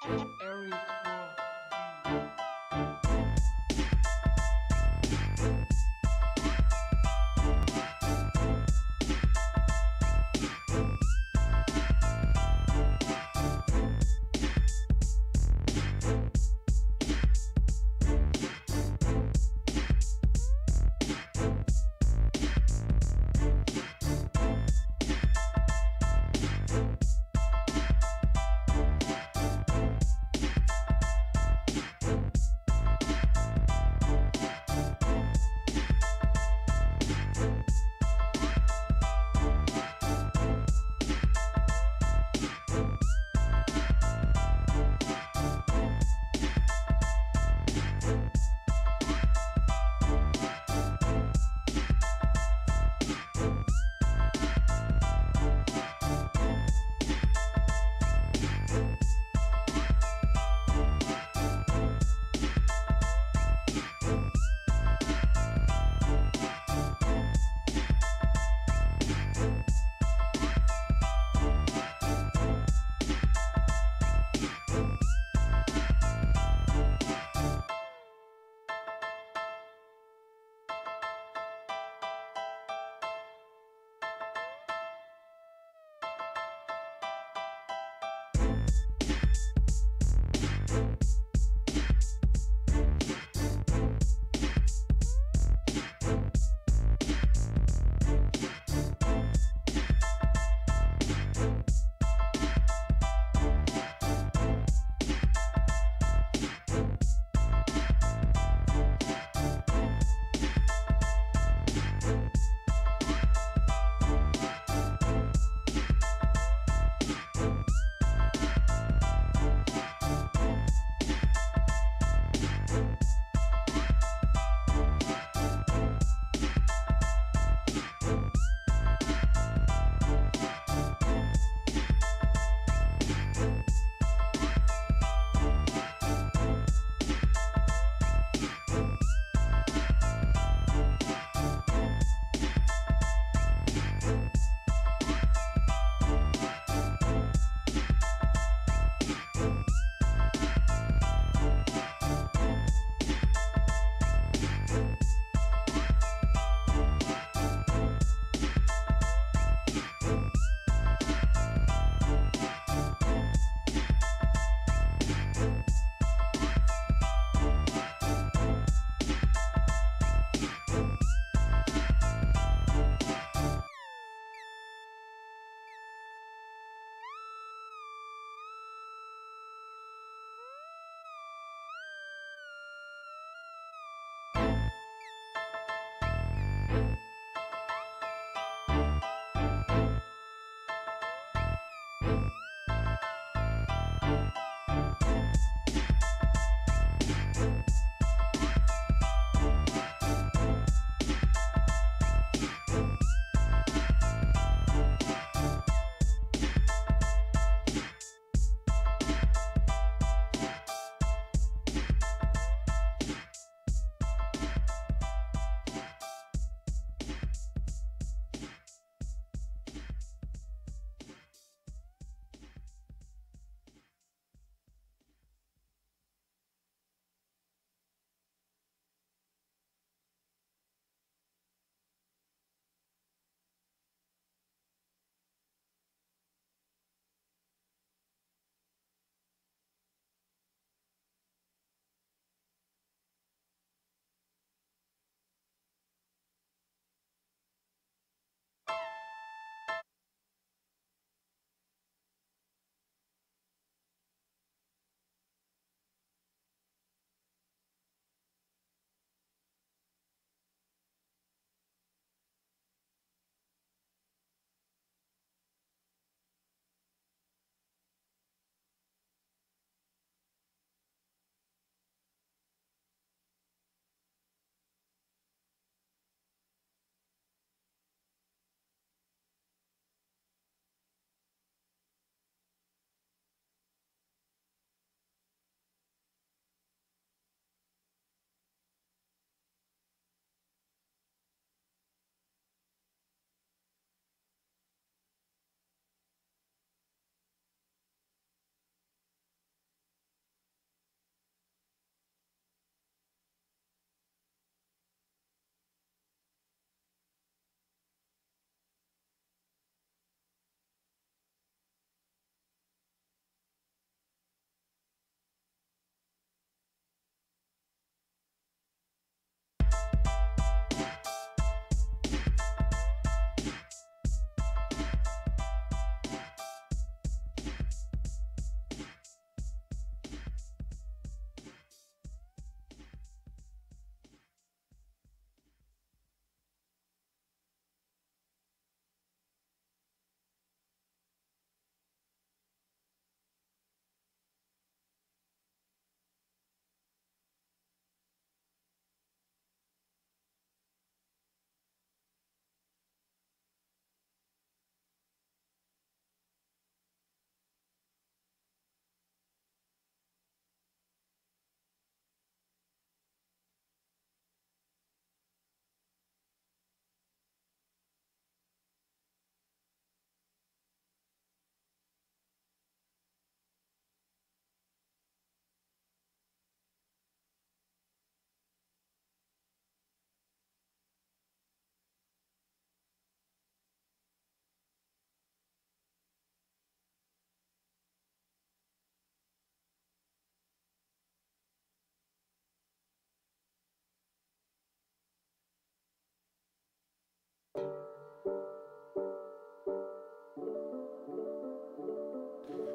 Eric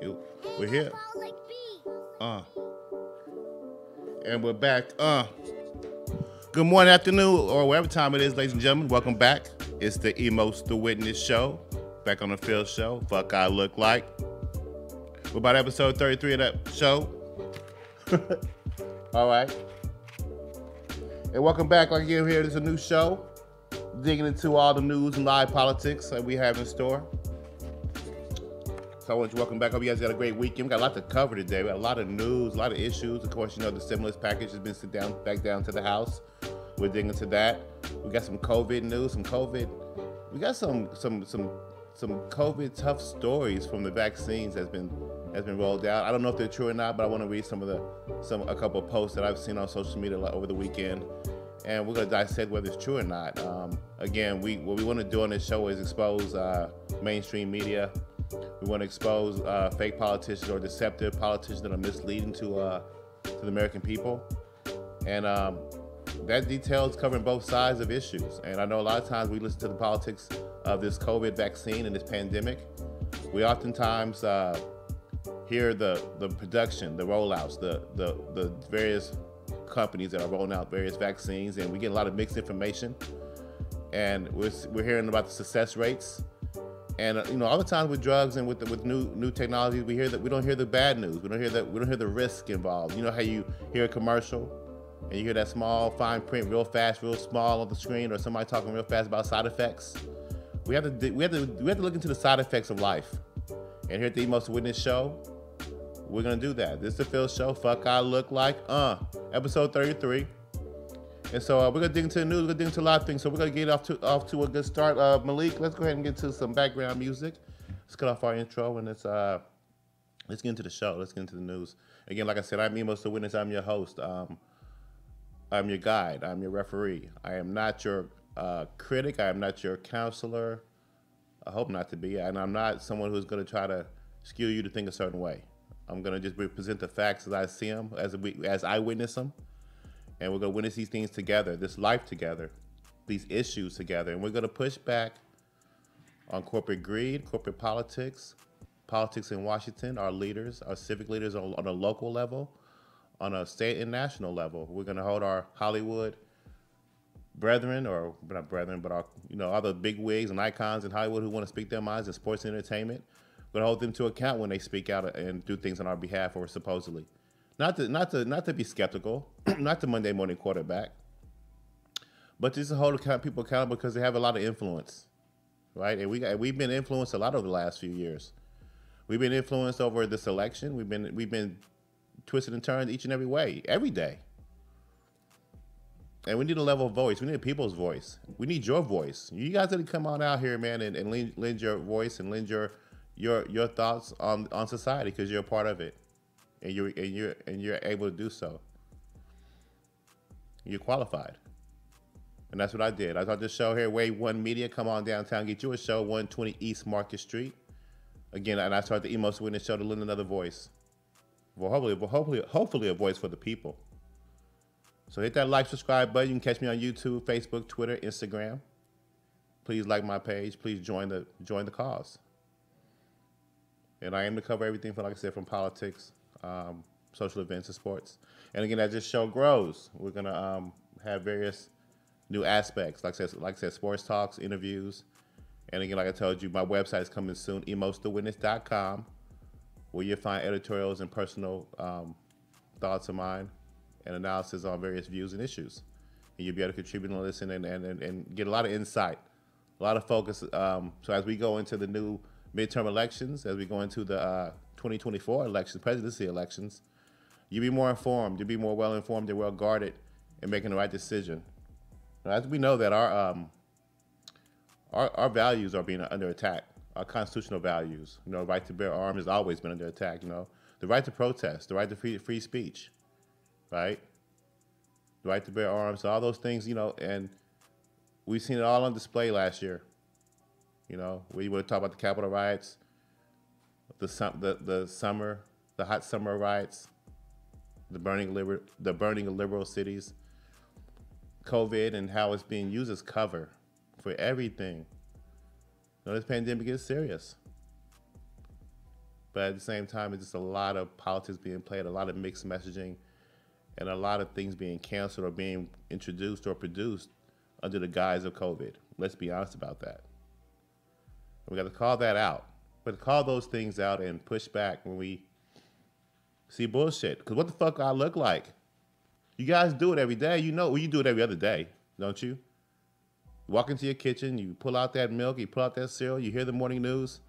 We're here. Uh, and we're back. Good morning, afternoon, or whatever time it is, ladies and gentlemen. Welcome back. It's the Emos the Witness show. Back on the field show. Fuck I look like. We're about episode 33 of that show. All right. And welcome back. Like you here, there's a new show. Digging into all the news and live politics that we have in store. So I want you to welcome back. Hope you guys got a great weekend. We got a lot to cover today. We got a lot of news, a lot of issues. Of course, you know the stimulus package has been sent back down to the House. We're digging into that. We got some COVID news, some COVID. We got some COVID tough stories from the vaccines has been rolled out. I don't know if they're true or not, but I want to read a couple of posts that I've seen on social media over the weekend, and we're gonna dissect whether it's true or not. Again, what we want to do on this show is expose mainstream media. We want to expose fake politicians or deceptive politicians that are misleading to the American people, and that details covering both sides of issues. And I know a lot of times we listen to the politics of this COVID vaccine and this pandemic. We oftentimes hear the production, the rollouts, the various companies that are rolling out various vaccines, and we get a lot of mixed information. And we're hearing about the success rates. And all the times with drugs and with new technologies, we don't hear the bad news. We don't hear the risk involved. You know how you hear a commercial and you hear that small fine print, real fast, real small on the screen, or somebody talking real fast about side effects. We have to look into the side effects of life. And here at the Emos Witness Show, we're gonna do that. This is the Phil Show. Fuck I look like episode 33. And so we're gonna dig into the news. We're gonna dig into a lot of things. So we're gonna get off to a good start. Malik, let's go ahead and get to some background music. Let's cut off our intro and let's get into the show. Let's get into the news. Again, like I said, I'm Emos the Witness. I'm your host. I'm your guide. I'm your referee. I am not your critic. I am not your counselor. I hope not to be. And I'm not someone who's gonna try to skew you to think a certain way. I'm gonna just present the facts as I see them, as I witness them. And we're going to witness these things together, this life together, these issues together. And we're going to push back on corporate greed, corporate politics in Washington, our leaders, our civic leaders on a local level, on a state and national level. We're going to hold our Hollywood brethren, or not brethren, but our, all the big wigs and icons in Hollywood who want to speak their minds in sports and entertainment. We're going to hold them to account when they speak out and do things on our behalf, or supposedly. Not to be skeptical, not the Monday morning quarterback, but just to hold people accountable because they have a lot of influence, right? And we've been influenced a lot over the last few years. We've been influenced over this election. We've been twisted and turned each and every way, every day. And we need a level voice. We need a people's voice. We need your voice. You guys got to come on out here, man, and lend your voice and lend your thoughts on society, because you're a part of it. And you're able to do so. You're qualified. And that's what I did. I thought this show here, Wave One Media, come on downtown, get you a show, 120 East Market Street. Again, and I started the Emos Witness Show to lend another voice. Well, hopefully a voice for the people. So hit that like, subscribe button. You can catch me on YouTube, Facebook, Twitter, Instagram. Please like my page. Please join the cause. And I aim to cover everything from, like I said, from politics, social events, and sports. And again, as this show grows, we're gonna have various new aspects, like I said, sports talks, interviews, and again, like I told you, my website is coming soon, emosthewitness.com, where you'll find editorials and personal thoughts of mine and analysis on various views and issues. And you'll be able to contribute and listen and get a lot of insight, a lot of focus. So as we go into the new midterm elections, as we go into the 2024 elections, presidency elections, you'll be more informed, you'll be more well-informed and well-guarded in making the right decision. Now, as we know that our values are being under attack, our constitutional values, the right to bear arms has always been under attack, the right to protest, the right to free speech, right? The right to bear arms, all those things, and we've seen it all on display last year. We want to talk about the Capitol riots, the hot summer riots, the burning of liberal cities, COVID, and how it's being used as cover for everything. This pandemic is serious. But at the same time, it's just a lot of politics being played, a lot of mixed messaging, and a lot of things being canceled or being introduced or produced under the guise of COVID. Let's be honest about that. We got to call that out. But call those things out and push back when we see bullshit. Because what the fuck I look like? You guys do it every day. You know, well, you do it every other day, don't you? You walk into your kitchen, you pull out that milk, you pull out that cereal, you hear the morning news,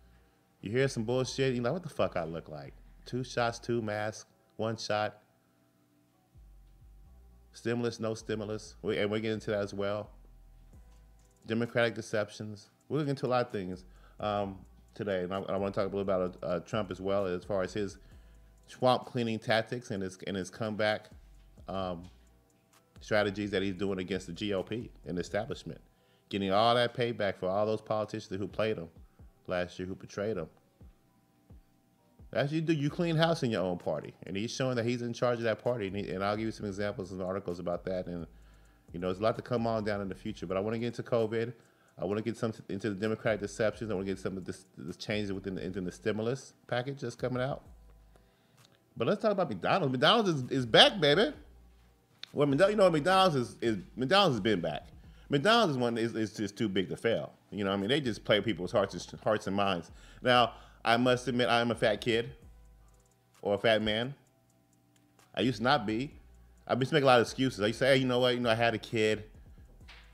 you hear some bullshit, you're like, what the fuck I look like? 2 shots, 2 masks, 1 shot. Stimulus, no stimulus. And we're getting into that as well. Democratic deceptions. We're getting into a lot of things today. And I want to talk a little about Trump as well, as far as his swamp cleaning tactics and his comeback strategies that he's doing against the GOP and the establishment. Getting all that payback for all those politicians who played him last year, who betrayed him. As you do, you clean house in your own party. And he's showing that he's in charge of that party. And I'll give you some examples and articles about that. And, you know, there's a lot to come on down in the future. But I want to get into COVID. I want to get into the Democratic deceptions. I want to get some of this changes within the stimulus package that's coming out. But let's talk about McDonald's. McDonald's is back, baby. Well, you know, McDonald's has been back. McDonald's is just too big to fail. You know what I mean? They just play people's hearts and minds. Now, I must admit, I am a fat kid or a fat man. I used to not be. I used to make a lot of excuses. I used to say, hey, you know what? You know, I had a kid,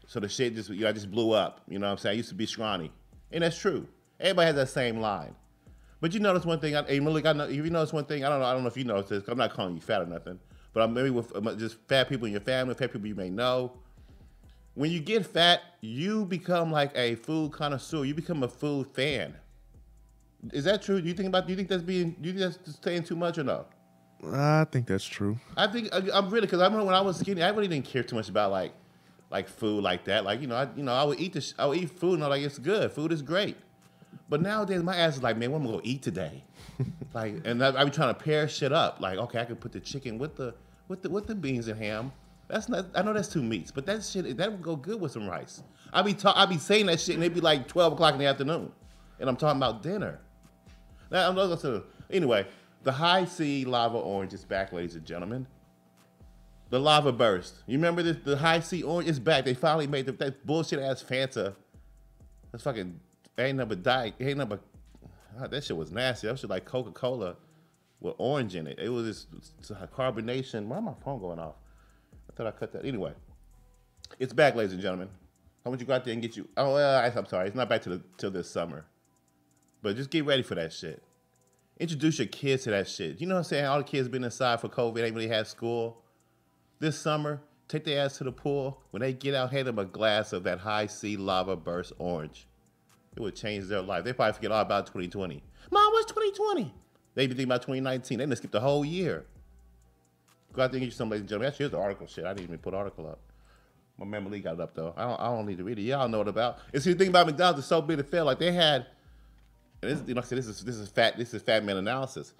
so the shit just, I just blew up. You know what I'm saying? I used to be scrawny. And that's true. Everybody has that same line. But you notice one thing, if you notice one thing, I don't know if you notice this, 'cause I'm not calling you fat or nothing, but I'm maybe with just fat people in your family, fat people you may know. When you get fat, you become like a food connoisseur. You become a food fan. Is that true? Do you think that's saying too much or no? I think that's true. I think I'm really, because I remember when I was skinny, I really didn't care too much about like food like that. Like, I would eat food and I'm like, it's good. Food is great. But nowadays my ass is like, man, what am I gonna eat today? Like, and I be trying to pair shit up. Like, okay, I could put the chicken with the beans and ham. That's not. I know that's 2 meats, but that shit that would go good with some rice. I be saying that shit and it'd be like 12 o'clock in the afternoon, and I'm talking about dinner. Now anyway, the high C lava orange is back, ladies and gentlemen. The lava burst. You remember this? The high C orange is back. They finally made that bullshit ass Fanta. That's fucking that shit was nasty. That was shit like Coca-Cola with orange in it. It was just a carbonation. Why is my phone going off? I thought I cut that. Anyway, it's back, ladies and gentlemen. I want you to go out there and get you. Oh, I'm sorry. It's not back till this summer. But just get ready for that shit. Introduce your kids to that shit. You know what I'm saying? All the kids been inside for COVID. Ain't really had school. This summer, take their ass to the pool. When they get out, hand them a glass of that high C lava burst orange. It would change their life. They probably forget all about 2020. Mom, what's 2020? They be thinking about 2019. They done skipped the whole year. Go out there and get you some, ladies and gentlemen. Actually, here's the article shit. I didn't even put the article up. My man Lee got it up, though. I don't need to read it. Y'all know what about. And see, the thing about McDonald's is so big to fail. Like, they had, and this, like I said, this is fat man analysis.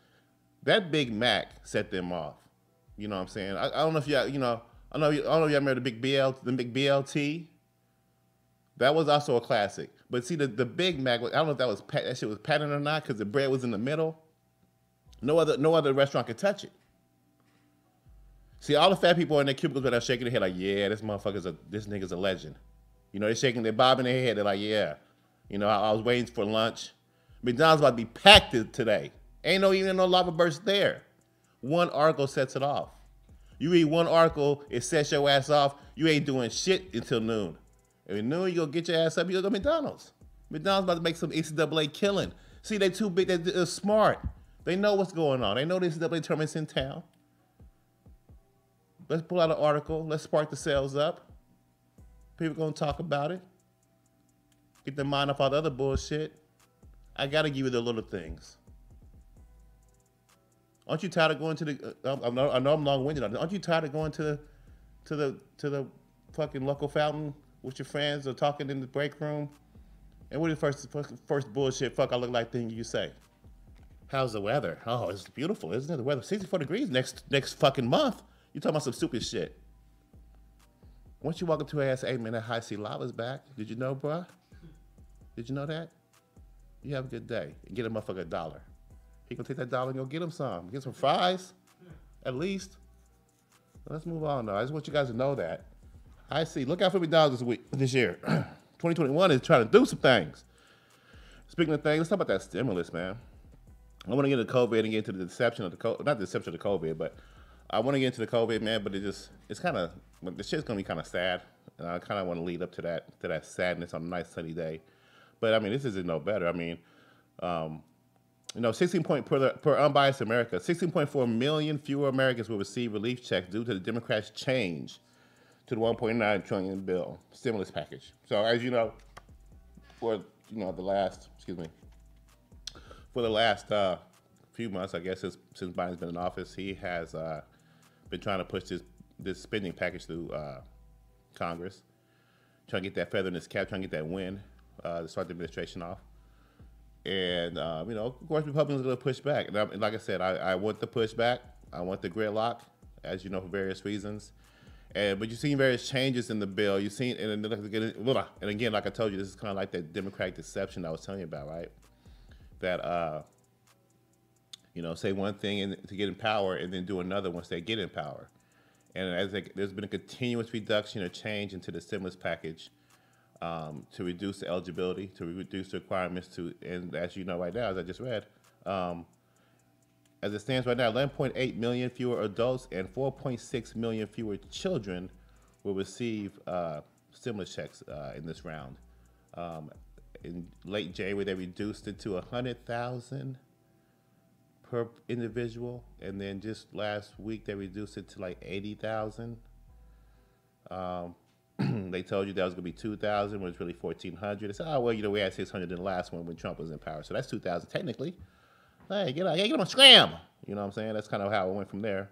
That Big Mac set them off. You know what I'm saying? I don't know if y'all, I don't know if y'all remember the big BLT. That was also a classic. But see, the Big Mac, I don't know if that shit was patented or not, because the bread was in the middle. No other restaurant could touch it. See, all the fat people in their cubicles are shaking their head like, yeah, this nigga's a legend. They're shaking, they're bobbing their head. They're like, yeah. I was waiting for lunch. McDonald's about to be packed today. Ain't even no lava burst there. One article sets it off. You read one article, it sets your ass off. You ain't doing shit until noon. And at noon, you go get your ass up, you go to McDonald's. McDonald's about to make some NCAA killing. See, they too big, they're smart. They know what's going on. They know the NCAA tournament's in town. Let's pull out an article. Let's spark the sales up. People gonna talk about it. Get their mind off all the other bullshit. I gotta give you the little things. Aren't you tired of going to the? I know I'm long-winded. Aren't you tired of going to the fucking local fountain with your friends or talking in the break room? And what is the first bullshit fuck I look like thing you say? How's the weather? Oh, it's beautiful, isn't it? The weather 64 degrees next fucking month. You talking about some stupid shit. Once you walk up to her and say, hey man, that high C lava's back. Did you know, bruh? Did you know that? You have a good day. Get a motherfucker $1. He gonna take that dollar and go get him some. Get some fries, at least. Let's move on though. I just want you guys to know that. I see. Look out for McDonald's this year. 2021 is trying to do some things. Speaking of things, let's talk about that stimulus, man. I want to get into COVID and get into the deception of not the deception of the COVID, but I want to get into the COVID, man. But it's kind of, the shit's gonna be kind of sad, and I kind of want to lead up to that sadness on a nice sunny day. But I mean, this isn't no better. I mean, 16 point per unbiased America, 16.4 million fewer Americans will receive relief checks due to the Democrats' change to the 1.9 trillion bill stimulus package. So as you know, for the last few months, I guess since Biden's been in office, he has been trying to push this spending package through Congress, trying to get that feather in his cap, trying to get that win to start the administration off. And of course, Republicans are going to push back. And like I said, I want the pushback. I want the gridlock, as you know, for various reasons. But you've seen various changes in the bill. You've seen, and again, like I told you, this is kind of like that Democratic deception I was telling you about, right? That say one thing to get in power and then do another once they get in power. And there's been a continuous reduction or change into the stimulus package to reduce the eligibility, to reduce the requirements and as you know right now, as I just read, as it stands right now, 11.8 million fewer adults and 4.6 million fewer children will receive stimulus checks in this round. In late January, they reduced it to 100,000 per individual, and then just last week they reduced it to like 80,000. They told you that was going to be 2,000 when it's really 1,400. They said, oh, well, we had 600 in the last one when Trump was in power. So that's 2,000 technically. Hey, get on a scram. You know what I'm saying? That's kind of how it went from there.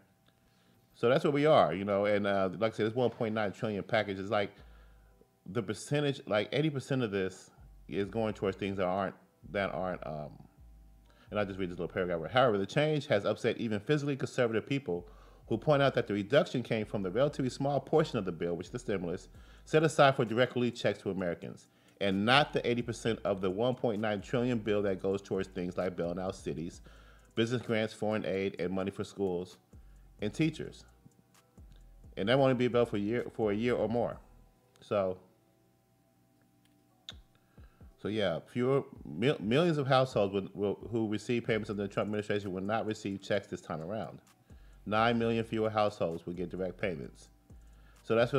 So that's where we are, and like I said, this 1.9 trillion package is like the percentage, like 80% of this is going towards things that aren't, and I'll just read this little paragraph. However, the change has upset even physically conservative people who point out that the reduction came from the relatively small portion of the bill, which is the stimulus, set aside for direct relief checks to Americans, and not the 80% of the 1.9 trillion bill that goes towards things like bailing out cities, business grants, foreign aid, and money for schools and teachers. And that won't be a bill for a year or more. So yeah, millions of households who receive payments under the Trump administration will not receive checks this time around. 9 million fewer households will get direct payments. So that's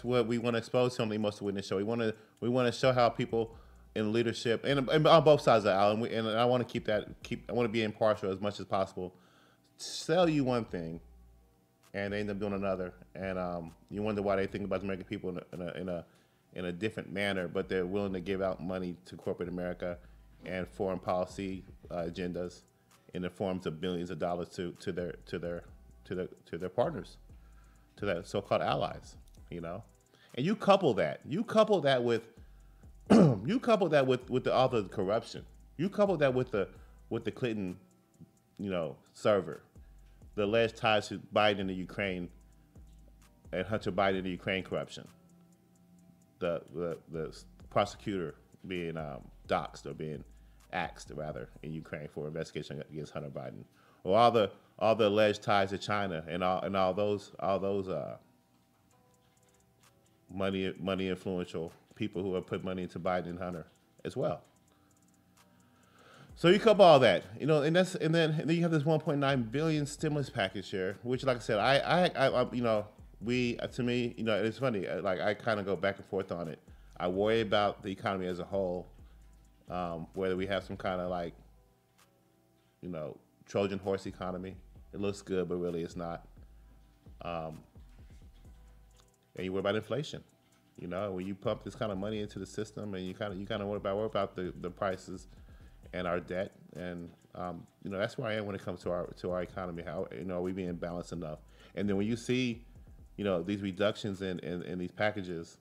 what we want to expose to most of the witness show. We want to show how people in leadership and on both sides of the aisle, and I want to I want to be impartial as much as possible. Sell you one thing, and they end up doing another, and you wonder why they think about the American people in a different manner, but they're willing to give out money to corporate America and foreign policy agendas in the forms of billions of dollars to their partners, to their so-called allies, And you couple that with all the corruption. You couple that with the Clinton, server, the alleged ties to Biden in the Ukraine and Hunter Biden in the Ukraine corruption. The prosecutor being doxxed or being axed rather in Ukraine for investigation against Hunter Biden, or all the alleged ties to China and all those money influential people who have put money into Biden and Hunter as well. So you couple all that, and then you have this 1.9 billion stimulus package here, which, like I said, to me, it's funny. Like I kind of go back and forth on it. I worry about the economy as a whole, whether we have some kind of Trojan horse economy. It looks good, but really it's not. And you worry about inflation. When you pump this kind of money into the system, and you kind of worry about the prices and our debt, and that's where I am when it comes to our economy. How are we being balanced enough? And then when you see these reductions in these packages,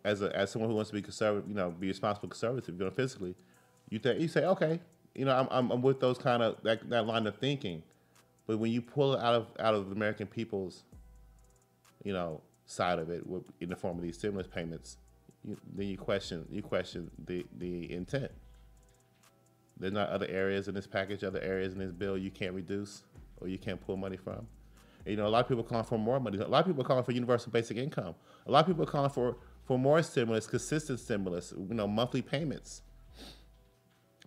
as someone who wants to be conservative, be responsible conservative, physically, you say, okay, I'm with those kind of that line of thinking, but when you pull it out of the American people's, side of it in the form of these stimulus payments, then you question the intent. There's not other areas in this package, other areas in this bill you can't reduce or you can't pull money from. And, a lot of people are calling for more money. A lot of people are calling for universal basic income. A lot of people are calling for more stimulus, consistent stimulus, monthly payments.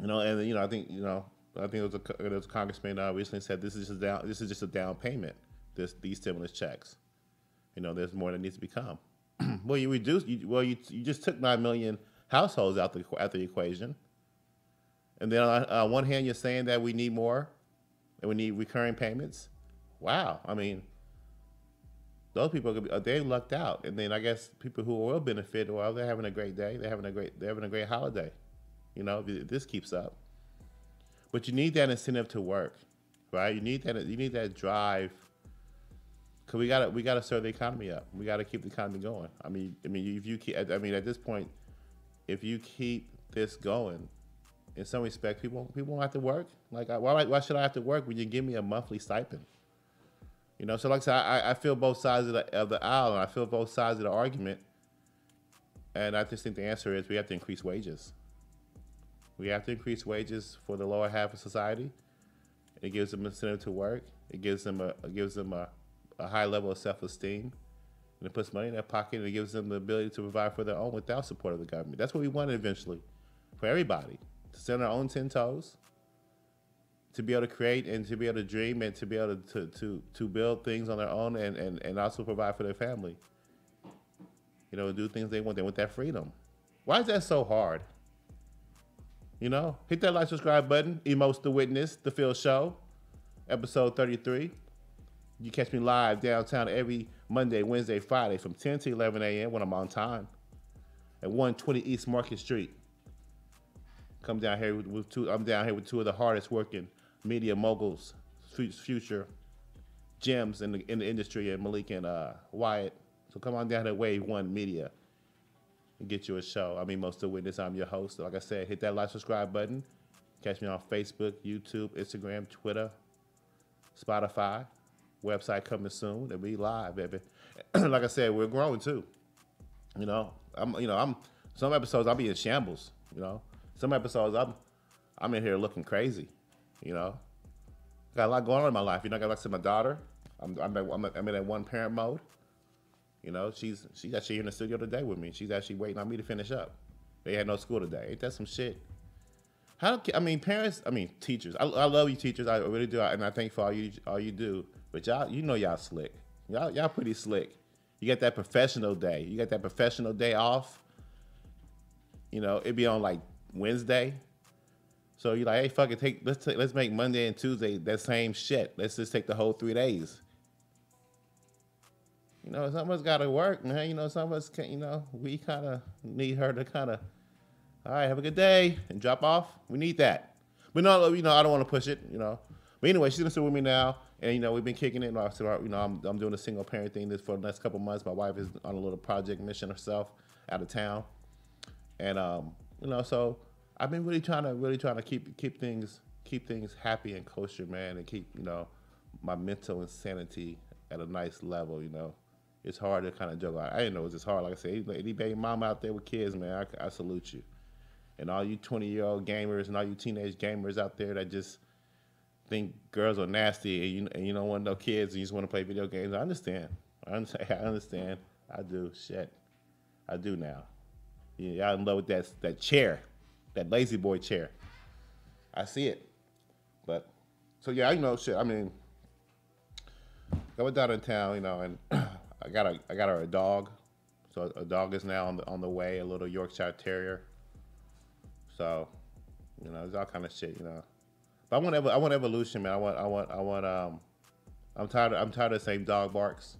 And I think there was a congressman recently said this is just a down payment. These stimulus checks. There's more that needs to become. Well, you just took 9 million households out the equation. And then on one hand, you're saying that we need more and we need recurring payments. Wow. I mean, those people they lucked out. And then I guess people who will benefit, well, they're having a great day. They're having a great holiday. If this keeps up. But you need that incentive to work, right? You need that drive. Cause we gotta serve the economy up. We gotta keep the economy going. At this point, if you keep this going, in some respect, people won't have to work. Like, why should I have to work when you give me a monthly stipend? So like I said, I feel both sides of the aisle, and I feel both sides of the argument. And I just think the answer is we have to increase wages. We have to increase wages for the lower half of society. It gives them incentive to work. It gives them a high level of self-esteem. And it puts money in their pocket, and it gives them the ability to provide for their own without support of the government. That's what we want eventually, for everybody, to stand on our own 10 toes, to be able to create and to be able to dream and to be able to build things on their own and also provide for their family. Do things they want. They want that freedom. Why is that so hard? Hit that like, subscribe button. Emotes the Witness, The Phil Show, episode 33. You catch me live downtown every Monday, Wednesday, Friday from 10 to 11 a.m. when I'm on time at 120 East Market Street. I'm down here with two of the hardest working media moguls, future gems in the industry, and Malik and Wyatt. So come on down to Wave One Media and get you a show. Most of the Witness. I'm your host. Like I said, hit that like, subscribe button. Catch me on Facebook, YouTube, Instagram, Twitter, Spotify. Website coming soon. It'll be live, baby. Like I said, we're growing too. I'm some episodes I'll be in shambles. Some episodes I'm in here looking crazy. Got a lot going on in my life. I got like my daughter. I'm in that one parent mode. She's actually here in the studio today with me. She's actually waiting on me to finish up. They had no school today. Ain't that some shit? Teachers. I love you, teachers. I really do, and I thank for all you do. But y'all, y'all slick. Y'all pretty slick. You got that professional day. You got that professional day off. It'd be on like Wednesday. So you're like, hey, fuck it, let's make Monday and Tuesday that same shit. Let's just take the whole 3 days. Some of us gotta work, man. Some of us can't. We kind of need her to kind of, all right, have a good day and drop off. We need that. But no, I don't want to push it. But anyway, she's gonna sit with me now. And, we've been kicking it. I'm doing a single parent thing for the next couple months. My wife is on a little project mission herself out of town. And, so I've been really trying to keep things happy and kosher, man, and keep, my mental insanity at a nice level, It's hard to kind of juggle. I didn't know it was this hard. Like I said, any baby mama out there with kids, man, I salute you. And all you 20-year-old gamers and all you teenage gamers out there that just think girls are nasty and you don't want no kids and you just want to play video games. I understand. I do. Shit. I do now. Y'all in love with that chair, that lazy boy chair. I see it. But so yeah, shit. I went down in town, and I got her a dog. So a dog is now on the way, a little Yorkshire Terrier. So, there's all kind of shit, But I want evolution, man. I'm tired of the same dog barks.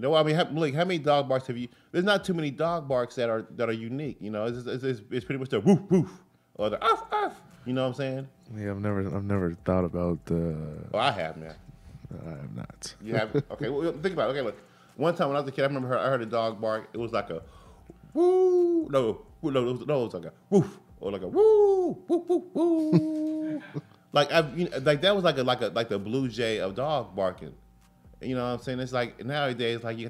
How many dog barks have you? There's not too many dog barks that are unique. It's pretty much the woof woof or the uff uff. You know what I'm saying? Yeah, I've never thought about the. Oh, I have, man. I have not. You have? Okay, well, think about it. Okay, look. One time when I was a kid, I heard a dog bark. It was like a woo. No, it was like a woof or like a woo woo woo woo. Like that was like the blue jay of dog barking. You know what I'm saying? It's like nowadays, like you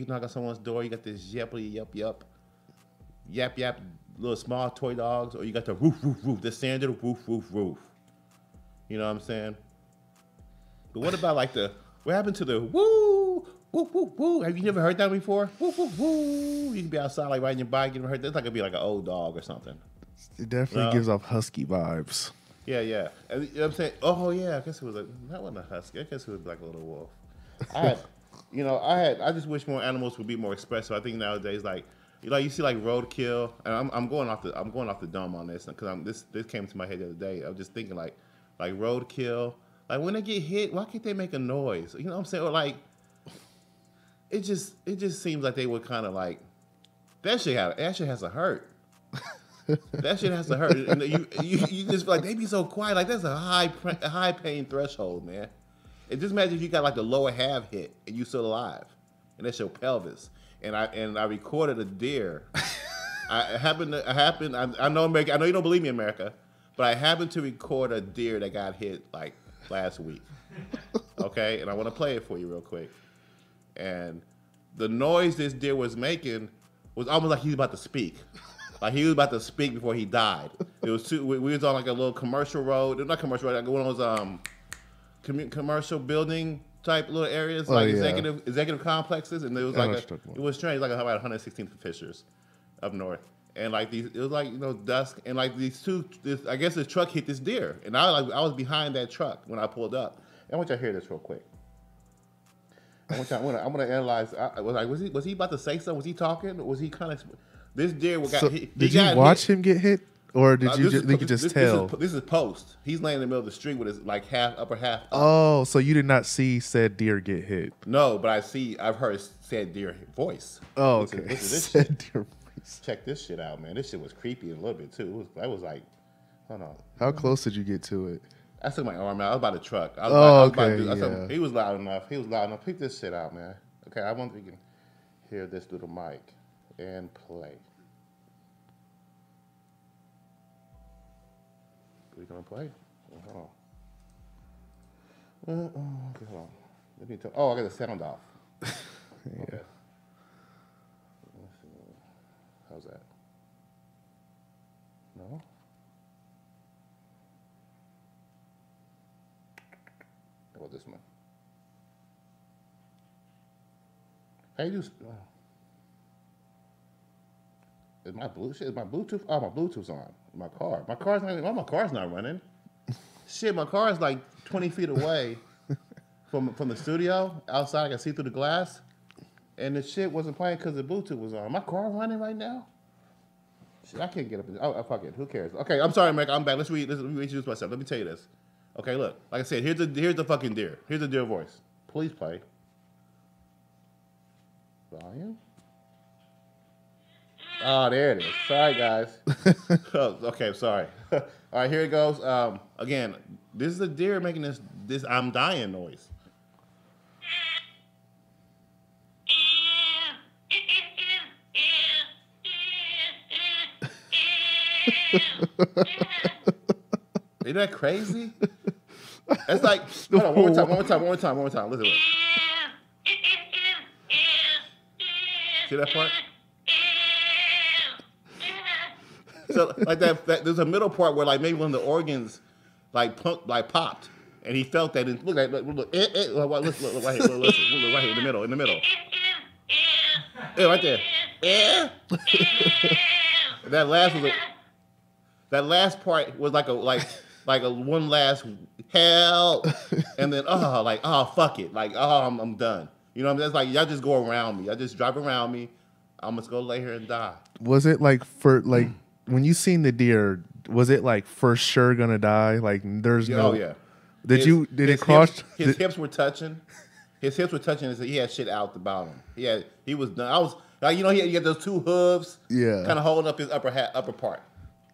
knock on someone's door, you got this yappity yap yap, yap yap little small toy dogs, or you got the woof woof woof, the standard woof woof woof. You know what I'm saying? But what about like what happened to the woo woo woo woo? Have you never heard that before? Woo woo woo. You can be outside like riding your bike, you never heard that? It's like it'd be like an old dog or something. It definitely gives off husky vibes. Yeah, yeah. And, you know what I'm saying? Oh yeah, I guess it was that wasn't a husky. I guess it was like a little wolf. I just wish more animals would be more expressive. I think nowadays, like you see like roadkill, and I'm going off the dome on this because this came to my head the other day. I was just thinking like roadkill, like when they get hit, why can't they make a noise? You know what I'm saying? Or like it just seems like they would kind of like that shit has to hurt. That shit has to hurt, and you just feel like they be so quiet. Like that's a high pain threshold, man. And just imagine if you got like the lower half hit and you still alive, and that's your pelvis. And I recorded a deer. I know America. I know you don't believe me, America, but I happened to record a deer that got hit like last week. Okay, and I want to play it for you real quick. And the noise this deer was making was almost like he was about to speak. Like he was about to speak before he died. It was we was on like a little commercial road. Not commercial road, like one of those commercial building type little areas, like executive complexes, and it was it was strange, like about 116th Fishers up north, and like it was like dusk, and like I guess this truck hit this deer, and I was behind that truck when I pulled up. And I want y'all to hear this real quick. I'm gonna analyze. Was he about to say something? Was he talking? Or was he kind of? This deer got. So did you watch him get hit, or did you just tell? This is post. He's laying in the middle of the street with his like upper half. Up. Oh, so you did not see said deer get hit? No, but I've heard said deer voice. Oh, okay. Listen to this said shit. Deer voice. Check this shit out, man. This shit was creepy a little bit too. That was like, hold on. How close did you get to it? I took my arm out. I was by the truck. He was loud enough. Pick this shit out, man. Okay, I wonder if you can hear this through the mic and play. Are we gonna play? Hold on. Okay, hold on. Let me tell. Oh, I got the sound off. Yeah. Okay. Let's see. How's that? No. How about this one? Hey, is my Bluetooth? Oh, my Bluetooth's on. My car. My car's not running. Shit, my car is like 20 feet away from the studio. Outside, I can see through the glass. And the shit wasn't playing because the Bluetooth was on. My car running right now? Shit, I can't get up. Oh, fuck it. Who cares? Okay, I'm sorry, America. I'm back. Let me introduce myself. Let me tell you this. Okay, look. Like I said, here's the fucking deer. Here's the deer voice. Please play. Volume. Oh, there it is. Sorry, guys. Okay, sorry. All right, here it goes. Again, this is a deer making this I'm dying noise. Isn't that crazy? That's like, hold on, one more time. Listen. See that part? So like that, there's a middle part where like maybe one of the organs like popped, and he felt that. Look right here, look right here in the middle. Yeah, right there. Yeah. That last part was like a one last help, and then fuck it, like I'm done. You know what I mean? That's like y'all just go around me. Y'all just drive around me. I'm just gonna lay here and die. Was it like when you seen the deer? Was it like for sure gonna die? Like there's no. Oh yeah. Did it cross? His hips were touching. His hips were touching. And he had shit out the bottom. He was done. I was like, he had those two hooves. Yeah. Kind of holding up his upper part.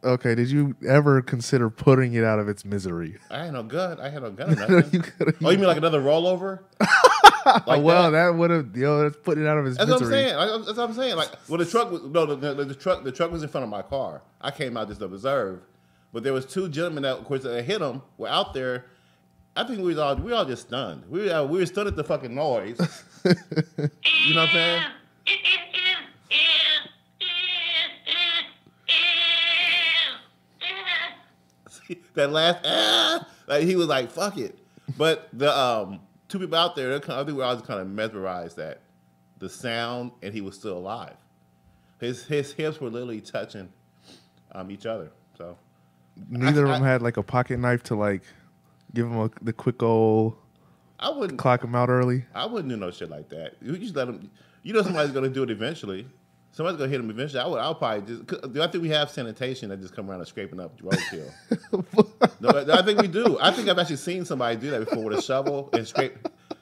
Okay. Did you ever consider putting it out of its misery? I had no gun. Or nothing. You mean like another rollover? Like that would have, that's putting it out of his misery. That's what I'm saying. Like, well, the truck was in front of my car. I came out just to observe, but there was two gentlemen that, of course, that hit him. Were out there. I think we were all just stunned. We were stunned at the fucking noise. You know what I'm saying? that last like he was like, fuck it. But the two people out there, I think we all just kind of mesmerized that the sound, and he was still alive. His hips were literally touching each other. So neither of them had like a pocket knife to like give him the quick old. I wouldn't clock him out early. I wouldn't do no shit like that. You just let him. You know somebody's gonna do it eventually. Somebody's gonna hit him eventually. I'll probably just. I think we have sanitation that just come around and scraping up roadkill. No, I think we do. I think I've actually seen somebody do that before with a shovel and scrape.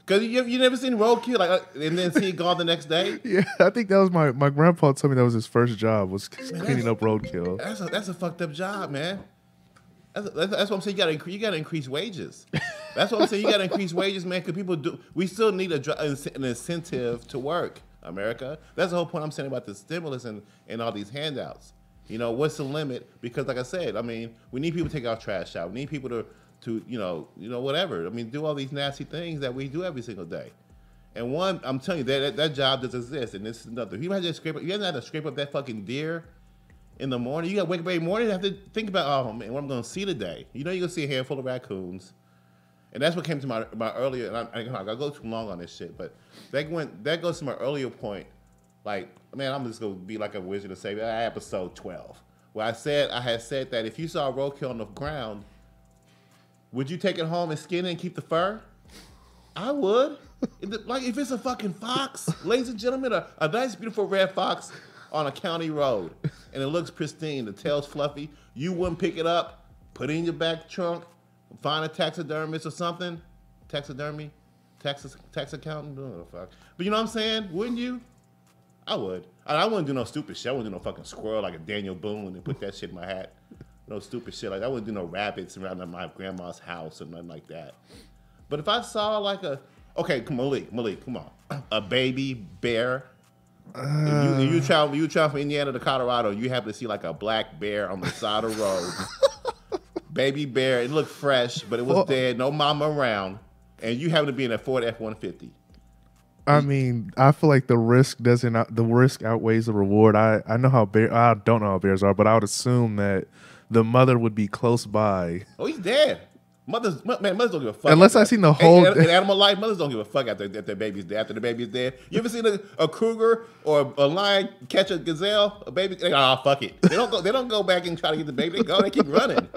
Because you never seen roadkill like, and then see it gone the next day. Yeah, I think that was my grandpa told me that was his first job was cleaning up roadkill. That's a fucked up job, man. That's what I'm saying. You gotta increase wages. That's what I'm saying. You gotta increase wages, man. Because people do. We still need an incentive to work, America. That's the whole point I'm saying about the stimulus and all these handouts. You know, what's the limit? Because like I said, I mean, we need people to take our trash out. We need people to you know whatever. I mean, do all these nasty things that we do every single day. And one, I'm telling you, that job does exist, and this is another. You haven't had to scrape up that fucking deer in the morning. You got to wake up every morning and have to think about, oh man, what I'm going to see today. You know, you're going to see a handful of raccoons. And that's what came to my earlier, and I go too long on this shit, but that goes to my earlier point. Like, man, I'm just going to be like a wizard and say, episode 12, where I had said that if you saw a roadkill on the ground, would you take it home and skin it and keep the fur? I would. Like, if it's a fucking fox, ladies and gentlemen, a nice, beautiful red fox on a county road, and it looks pristine, the tail's fluffy, you wouldn't pick it up, put it in your back trunk, find a taxidermist or something, tax accountant, I don't know the fuck. But you know what I'm saying? Wouldn't you? I would. I wouldn't do no stupid shit. I wouldn't do no fucking squirrel like a Daniel Boone and put that shit in my hat. No stupid shit like that. I wouldn't do no rabbits around my grandma's house or nothing like that. But if I saw like Malik, come on, a baby bear. If you travel from Indiana to Colorado, you happen to see like a black bear on the side of the road. Baby bear, it looked fresh, but it was dead, no mama around, and you happen to be in a Ford F-150. I mean, I feel like the risk outweighs the reward. I don't know how bears are, but I would assume that the mother would be close by. Oh, he's dead. Mothers don't give a fuck. Unless I seen the whole in animal life, mothers don't give a fuck after their baby's dead. After the baby's dead, you ever seen a cougar or a lion catch a gazelle, a baby? Fuck it. They don't go back and try to get the baby. They keep running.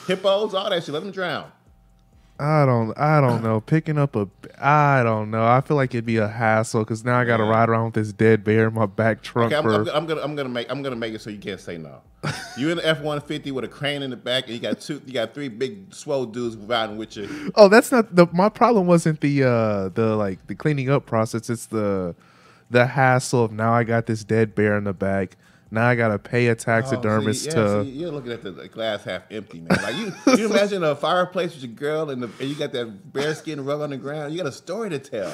Hippos, all that shit. Let them drown. I don't know. Picking up I don't know. I feel like it'd be a hassle because now I got to ride around with this dead bear in my back trunk. Okay, I'm gonna make it so you can't say no. You in the F-150 with a crane in the back, and you got three big swole dudes riding with you. Oh, that's not my problem. Wasn't the cleaning up process? It's the hassle of now I got this dead bear in the back. Now I gotta pay a taxidermist to. You're looking at the glass half empty, man. Like you imagine a fireplace with your girl and you got that bear skin rug on the ground. You got a story to tell.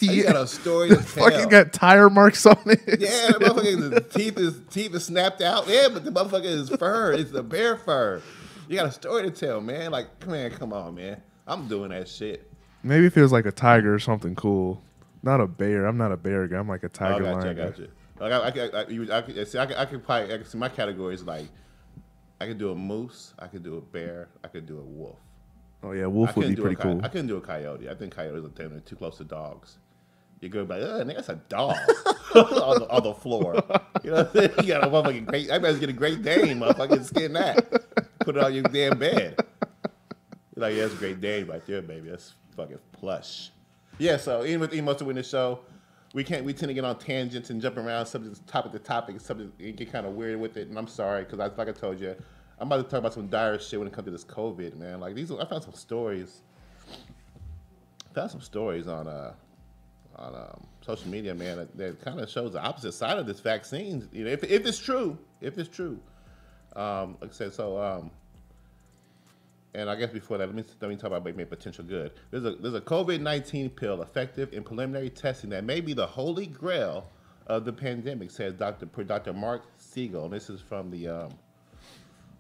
You got a story to tell. Fucking got tire marks on it. Yeah, the motherfucker, teeth is snapped out. Yeah, but the motherfucker is fur. It's the bear fur. You got a story to tell, man. Like, come on, man. I'm doing that shit. Maybe if it was like a tiger or something cool. Not a bear. I'm not a bear guy. I'm like a tiger lion. I got you. Like I could probably see my categories like I could do a moose, I could do a bear, I could do a wolf. Oh yeah, wolf would be pretty cool. I couldn't do a coyote. I think coyotes are too close to dogs. You go like, nigga, that's a dog on the floor. You know what I'm saying? You got a motherfucking great. I better get a Great Dane, motherfucking skin that. Put it on your damn bed. You're like, yeah, that's a Great Dane right there, baby. That's fucking plush. Yeah. So even with Emos to win the show. We tend to get on tangents and jump around subject to topic, subject and get kind of weird with it. And I'm sorry because like I told you, I'm about to talk about some dire shit when it comes to this COVID, man. Like I found some stories. On social media, man, that kind of shows the opposite side of this vaccine. You know, if it's true. Like I said, so. And I guess before that, let me talk about maybe potential good. There's a COVID-19 pill effective in preliminary testing that may be the holy grail of the pandemic, says Dr. Mark Siegel. And this is from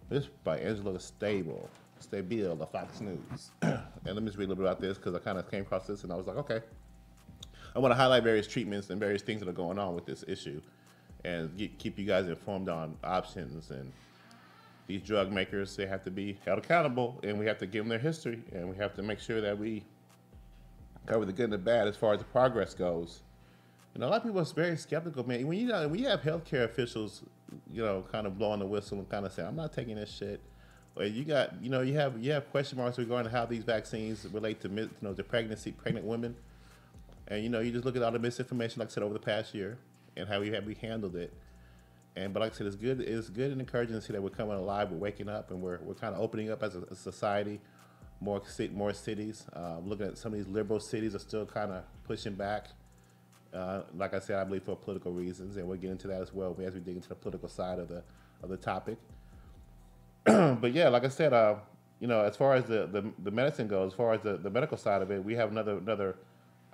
this by Angela Stabile of Fox News. And let me just read a little bit about this because I kind of came across this and I was like, okay. I want to highlight various treatments and various things that are going on with this issue and keep you guys informed on options and these drug makers, they have to be held accountable, and we have to give them their history, and we have to make sure that we cover the good and the bad as far as the progress goes. A lot of people are very skeptical, man. When when you have healthcare officials, kind of blowing the whistle and kind of saying, "I'm not taking this shit," or you have question marks regarding how these vaccines relate to to pregnant women, and you just look at all the misinformation, like I said, over the past year, and how we handled it. But like I said, it's good. It's good and encouraging to see that we're coming alive. We're waking up, and we're kind of opening up as a society. More cities. Looking at some of these liberal cities are still kind of pushing back. Like I said, I believe for political reasons, and we'll get into that as well as we dig into the political side of the topic. But yeah, like I said, as far as the medicine goes, as far as the medical side of it, we have another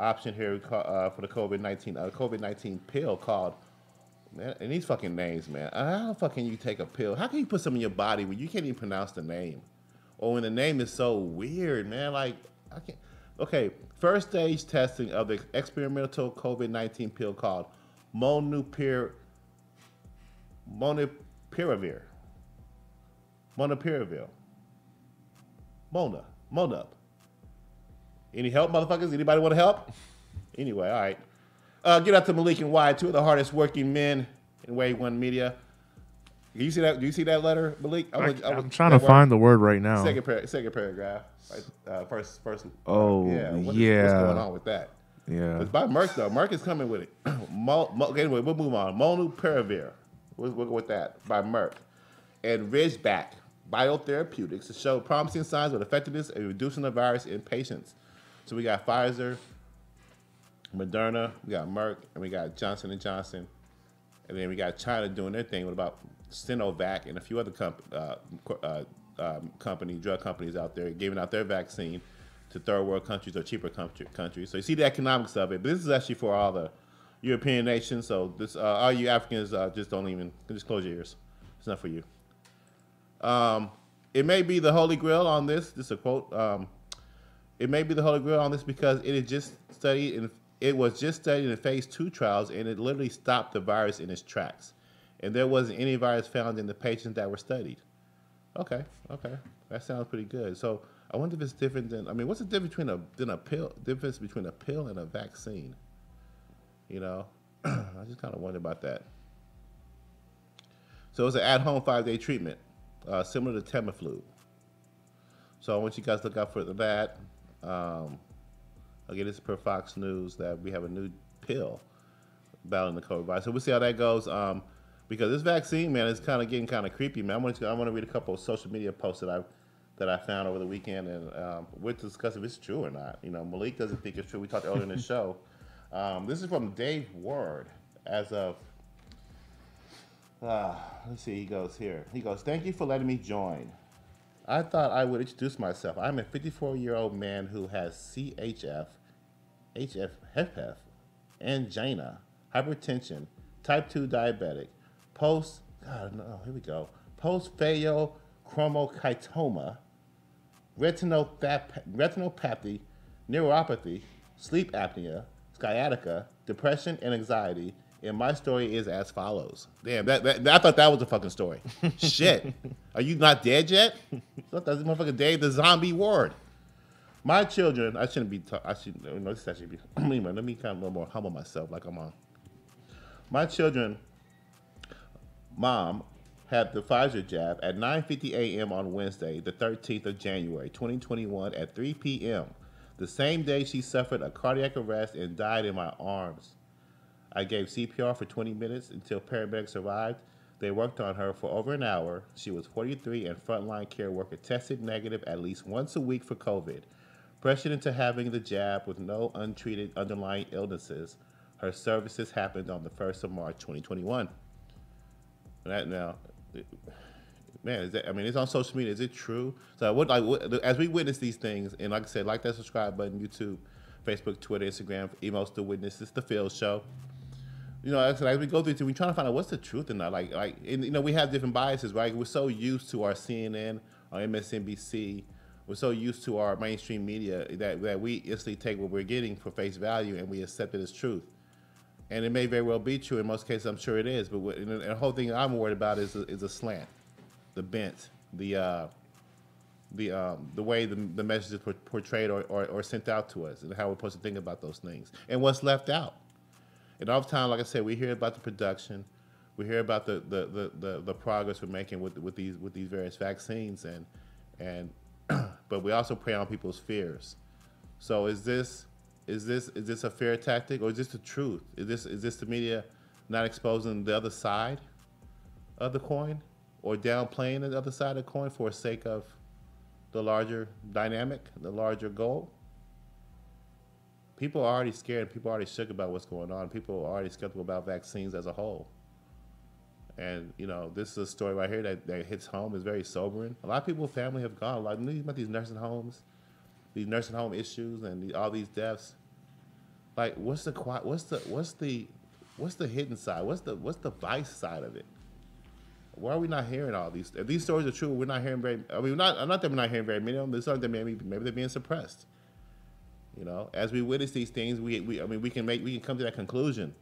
option here for the COVID-19 pill called, man, and these fucking names, man. How fucking you take a pill? How can you put something in your body when you can't even pronounce the name, or when the name is so weird, man? Like I can't. Okay, first stage testing of the experimental COVID-19 pill called Molnupiravir. Monub. Any help, motherfuckers? Anybody want to help? Anyway, all right. Get out to Malik and Wyatt, two of the hardest working men in Wave One Media. Do you see that? Do you see that letter, Malik? I'm trying to find the word right now. Second paragraph. First. Oh, What's going on with that? Yeah. It's by Merck though. Merck is coming with it. Anyway, we'll move on. Molnupiravir. We'll go with that by Merck, and Ridgeback Biotherapeutics to show promising signs of effectiveness in reducing the virus in patients. So we got Pfizer, Moderna, we got Merck, and we got Johnson & Johnson. And then we got China doing their thing with about Sinovac and a few other drug companies out there giving out their vaccine to third world countries or cheaper countries. So you see the economics of it. But this is actually for all the European nations. So this, all you Africans just close your ears. It's not for you. It may be the holy grail on this. This is a quote. It may be the holy grail on this because it was just studied in phase 2 trials, and it literally stopped the virus in its tracks. And there wasn't any virus found in the patients that were studied. Okay. That sounds pretty good. So I wonder if it's different than, what's the difference between a pill and a vaccine? I just kind of wonder about that. So it's an at-home 5-day treatment, similar to Tamiflu. So I want you guys to look out for that. Again, this is per Fox News that we have a new pill battling the COVID virus. So we'll see how that goes. Because this vaccine, man, is kind of getting kind of creepy, man. I want to read a couple of social media posts that I found over the weekend, and we'll discuss if it's true or not. Malik doesn't think it's true. We talked earlier in the show. This is from Dave Ward. As of let's see, he goes here. He goes, "Thank you for letting me join. I thought I would introduce myself. I'm a 54-year-old man who has CHF, HF, angina, hypertension, type 2 diabetic, post-phagochromocytoma, retinopathy, neuropathy, sleep apnea, sciatica, depression, and anxiety. And my story is as follows." Damn, I thought that was a fucking story. Shit. Are you not dead yet? I thought that was motherfucking Dave the Zombie Ward. My children, this actually be, let me kind of a little more humble myself like I'm on. My children, mom, had the Pfizer jab at 9:50 a.m. on Wednesday, the 13th of January, 2021 at 3 p.m. The same day she suffered a cardiac arrest and died in my arms. I gave CPR for 20 minutes until paramedics arrived. They worked on her for over an hour. She was 43 and frontline care worker, tested negative at least once a week for COVID. Pressured into having the jab with no untreated underlying illnesses, her services happened on the 1st of March, 2021. Man, it's on social media. Is it true? So as we witness these things, and like I said, like that subscribe button, YouTube, Facebook, Twitter, Instagram, emails to witness. It's the Phil Show. As we go through, we're trying to find out what's the truth in that. We have different biases, right? We're so used to our CNN, our MSNBC. We're so used to our mainstream media that we instantly take what we're getting for face value and we accept it as truth. And it may very well be true. In most cases, I'm sure it is. But the whole thing I'm worried about is a slant. the bent, the way the message is portrayed or sent out to us, and how we're supposed to think about those things, and what's left out. And all the time, like I said, we hear about the production, we hear about the progress we're making with these various vaccines, and but we also prey on people's fears. So is this a fair tactic, or is this the truth? Is this the media not exposing the other side of the coin, or downplaying the other side of the coin for the sake of the larger dynamic, the larger goal? People are already scared. People are already shook about what's going on. People are already skeptical about vaccines as a whole. And, this is a story right here that hits home. Is very sobering. A lot of people's family have gone. A lot about these nursing homes, these nursing home issues, and all these deaths. Like, what's the hidden side? What's the vice side of it? Why are we not hearing all these? If these stories are true, we're not hearing very. I mean, not that we're not hearing very many of them. There's something that maybe they're being suppressed. As we witness these things, we can come to that conclusion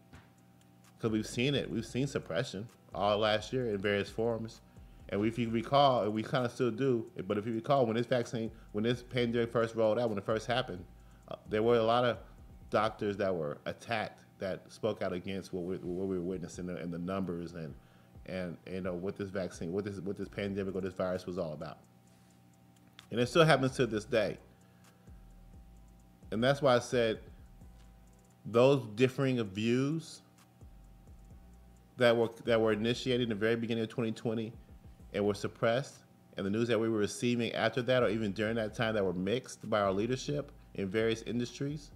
because we've seen it. We've seen suppression all last year in various forms, and if you recall, and we kind of still do. But if you recall, when this pandemic first rolled out, when it first happened, there were a lot of doctors that were attacked that spoke out against what we were witnessing and the numbers and what this vaccine, what this pandemic or this virus was all about. And it still happens to this day. And that's why I said those differing of views that were initiated in the very beginning of 2020 and were suppressed, and the news that we were receiving after that or even during that time that were mixed by our leadership in various industries,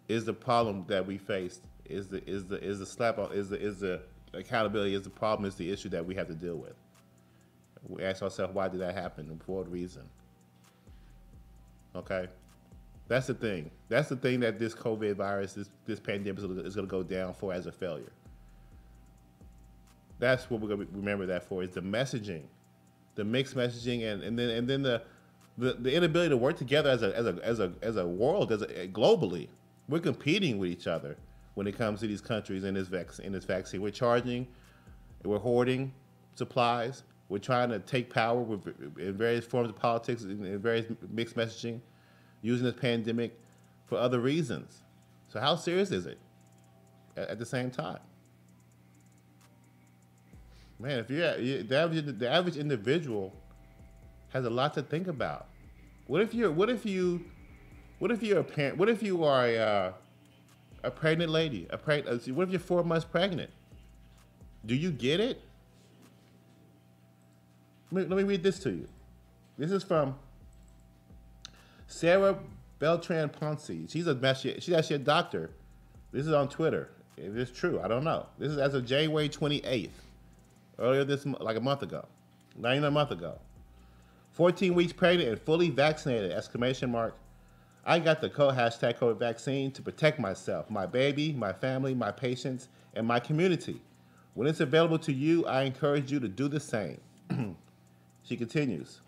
is the problem that we faced. Is the slap on, is the accountability, is the problem, is the issue that we have to deal with. We ask ourselves, why did that happen, and for what reason? Okay, that's the thing. That's the thing that this COVID virus, this pandemic is going to go down for as a failure. That's what we're going to remember that for, is the messaging, the mixed messaging, and then the inability to work together as a world, globally. We're competing with each other when it comes to these countries in this vaccine. We're hoarding supplies. We're trying to take power in various forms of politics, in various mixed messaging, using this pandemic for other reasons. So how serious is it at the same time? Man, if the average individual has a lot to think about. What if you're a parent? What if you are a pregnant lady? What if you're 4 months pregnant? Do you get it? Let me read this to you. This is from Sarah Beltran Ponce. She's actually a doctor. This is on Twitter. If it's true, I don't know. This is as of January 28th. Earlier this month, like a month ago. Not even a month ago. 14 weeks pregnant and fully vaccinated, ! I got the #COVID vaccine to protect myself, my baby, my family, my patients, and my community. When it's available to you, I encourage you to do the same. She continues,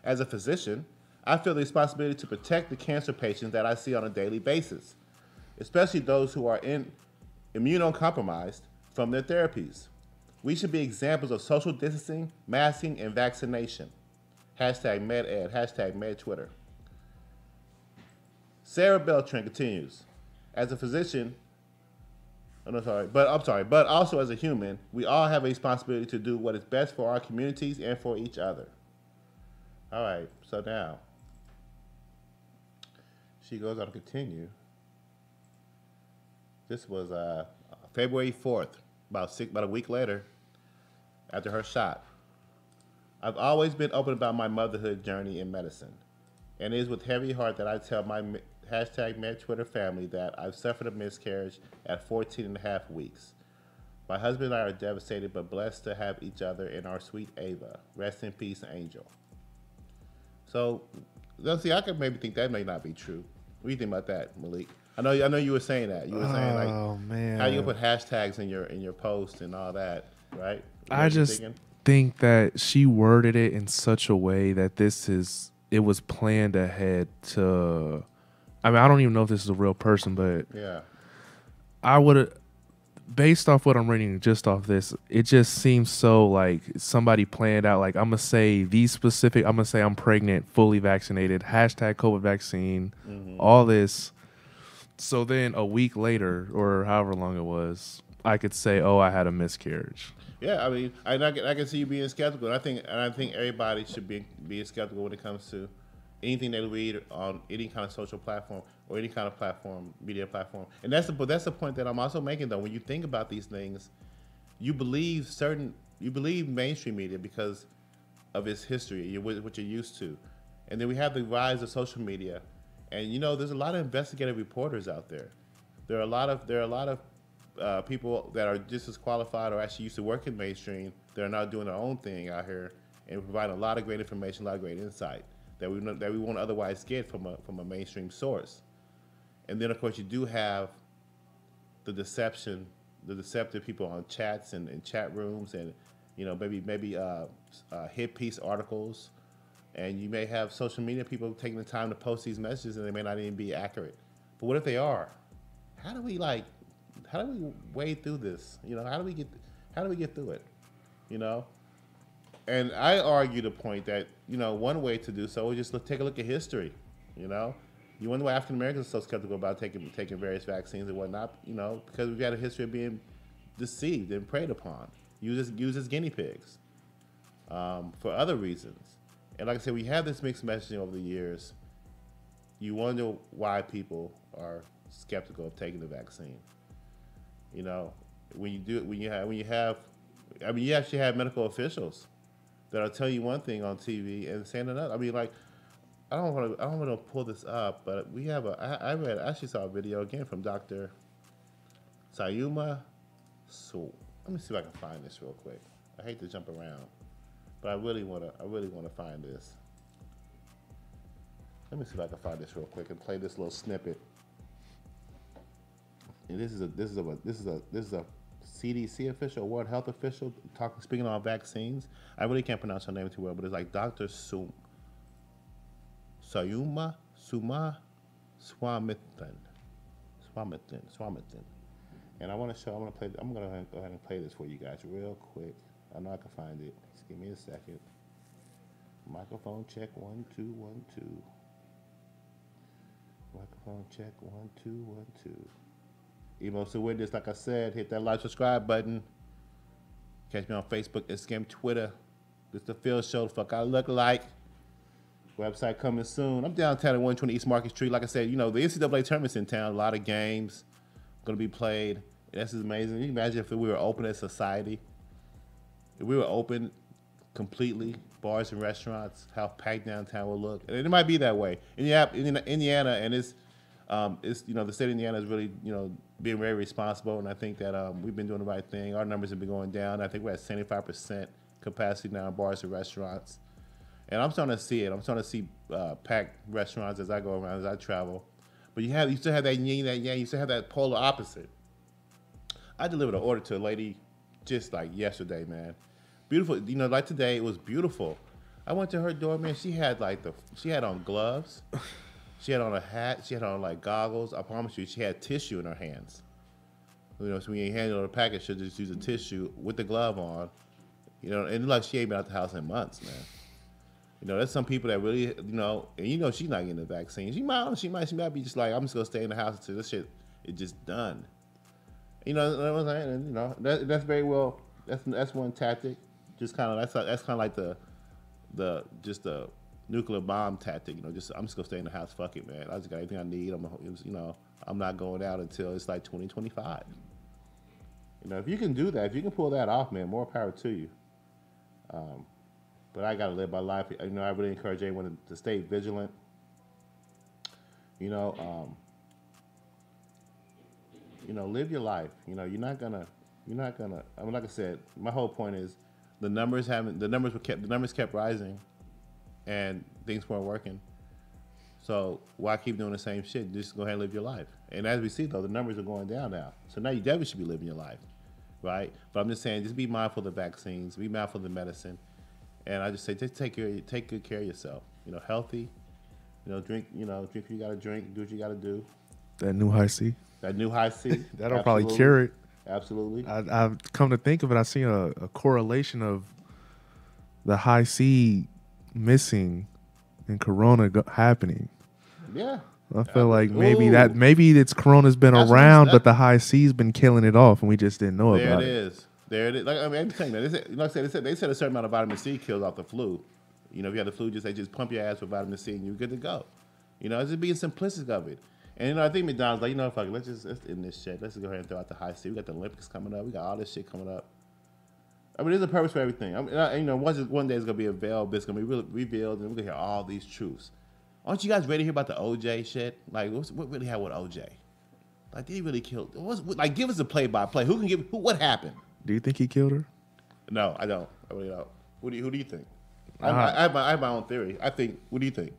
as a physician, I feel the responsibility to protect the cancer patients that I see on a daily basis, especially those who are immunocompromised from their therapies. We should be examples of social distancing, masking, and vaccination. #MedEd, #MedTwitter. Sarah Beltran continues, as a physician, but also as a human, we all have a responsibility to do what is best for our communities and for each other. All right, so now, she goes on to continue. This was February 4th, about a week later, after her shot. I've always been open about my motherhood journey in medicine, and it is with heavy heart that I tell my #MedTwitter family that I've suffered a miscarriage at 14 and a half weeks. My husband and I are devastated but blessed to have each other in our sweet Ava. Rest in peace, Angel. So, see, I could maybe think that may not be true. What do you think about that, Malik? I know you were saying that. You were saying man, how you put hashtags in your post and all that, right? I just think that she worded it in such a way that it was planned ahead to. I mean, I don't even know if this is a real person, but yeah, I would have. based off what I'm reading, just off this, it just seems so like somebody planned out. Like I'm gonna say these specific. I'm gonna say I'm pregnant, fully vaccinated. Hashtag COVID vaccine. All this. So then a week later, or however long it was, I could say, "Oh, I had a miscarriage." Yeah, I mean, I can see you being skeptical. And I think everybody should be skeptical when it comes to anything they read on any kind of social platform or any kind of platform, media platform. And that's the point that I'm also making though. When you think about these things, you believe mainstream media because of its history, what you're used to, and then we have the rise of social media, and there's a lot of investigative reporters out there. There are a lot of people that are just as qualified or actually used to work in mainstream that are now doing their own thing out here and providing a lot of great information, a lot of great insight that we won't otherwise get from a mainstream source. And then of course you do have the deceptive people on chats and chat rooms, and maybe hit piece articles, and you may have social media people taking the time to post these messages, and they may not even be accurate. But what if they are? How do we wade through this? How do we get through it? You know, and I argue the point that one way to do so is just take a look at history. You wonder why African Americans are so skeptical about taking various vaccines and whatnot. Because we've had a history of being deceived and preyed upon, used as guinea pigs for other reasons. And like I said, we have this mixed messaging over the years. You wonder why people are skeptical of taking the vaccine. When you actually have medical officials that'll tell you one thing on TV and saying another. I mean, like, I don't want to pull this up, but I actually saw a video again from Dr. Sayuma. So let me see if I can find this real quick. I hate to jump around, but I really want to find this. Let me see if I can find this real quick and play this little snippet. And this is a CDC official, World Health official, speaking on vaccines. I really can't pronounce her name too well, but it's like Dr. Sayuma Swaminathan. And I'm gonna go ahead and play this for you guys real quick. I know I can find it. Just give me a second. Microphone check 1 2 1 2. Microphone check 1 2 1 2. Emo so with this, like I said, hit that like, subscribe button. Catch me on Facebook, Instagram, Twitter. This the Phil Show. The fuck I look like. Website coming soon. I'm downtown at 120 East Market Street. Like I said, the NCAA tournament's in town. A lot of games going to be played. This is amazing. Can you imagine if we were open as society? If we were open completely, bars and restaurants, how packed downtown will look. And it might be that way. In Indiana, and the state of Indiana is really, being very responsible. And I think that we've been doing the right thing. Our numbers have been going down. I think we're at 75% capacity now in bars and restaurants. And I'm starting to see it. I'm starting to see packed restaurants as I go around, as I travel. But you still have that yin, that yang. You still have that polar opposite. I delivered an order to a lady just like yesterday, man. Beautiful. Like today, it was beautiful. I went to her door, man. She had on gloves. She had on a hat. She had on like goggles. I promise you, she had tissue in her hands. So when you hand her the package, she'll just use a tissue with the glove on. And like she ain't been out the house in months, man. There's some people that really, and she's not getting the vaccine. She might be just like, I'm just gonna stay in the house until this shit is just done. That's very well. That's one tactic. Just kind of that's kind of like the nuclear bomb tactic. I'm just gonna stay in the house. Fuck it, man. I just got everything I need. I'm not going out until it's like 2025. If you can do that, if you can pull that off, man, more power to you. But I gotta live my life. I really encourage everyone to stay vigilant. Live your life. You're not gonna. I mean, like I said, my whole point is the numbers kept rising, and things weren't working. So why keep doing the same shit? Just go ahead and live your life. And as we see, though, the numbers are going down now. So now you definitely should be living your life, right? But I'm just saying, just be mindful of the vaccines, be mindful of the medicine. And I just say, just take good care of yourself. Healthy. Drink what you gotta drink. Do what you gotta do. That new high C. That'll probably cure it. Absolutely. I've come to think of it, I seen a correlation of the high C missing and Corona happening. Yeah. I feel like Ooh. maybe it's Corona's been That's what I'm around, but saying. the high C's been killing it off, and we just didn't know There it about it. is. There it is. Like I mean, I'm saying that. Like I said, they said a certain amount of vitamin C kills off the flu. You know, if you have the flu, they just pump your ass with vitamin C and you're good to go. You know, it's just being simplistic of it. And you know, I think McDonald's like, you know, fuck it, let's end this shit. Let's just go ahead and throw out the high C. We got the Olympics coming up. We got all this shit coming up. I mean, there's a purpose for everything. I mean, you know, one day it's gonna be a veil, but it's gonna be revealed, and we're gonna hear all these truths. Aren't you guys ready to hear about the OJ shit? Like, what really happened with OJ? Like, did he really kill? Like, give us a play-by-play. Who can give? What happened? Do you think he killed her? No, I don't. I really don't. Who do you think? I have my own theory. I think. What do you think?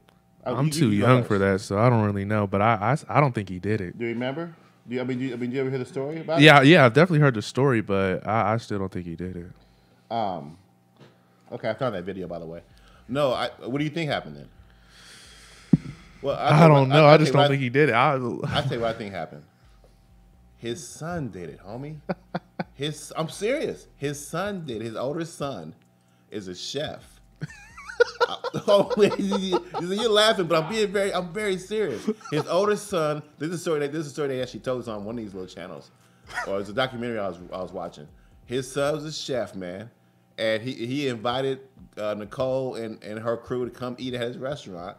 I'm too young for that, so I don't really know. But I don't think he did it. Do you remember? Do you ever hear the story about it? Yeah, I've definitely heard the story, but I still don't think he did it. Okay, I found that video, by the way. No, what do you think happened then? Well, I don't know. I just don't think he did it. I tell you what I think happened. His son did it, homie. I'm serious. His son did it. His older son is a chef. You're laughing, but I'm very serious. His older son. This is a story they actually told us on one of these little channels, or it's a documentary I was watching. His son was a chef, man, and he invited Nicole and her crew to come eat at his restaurant,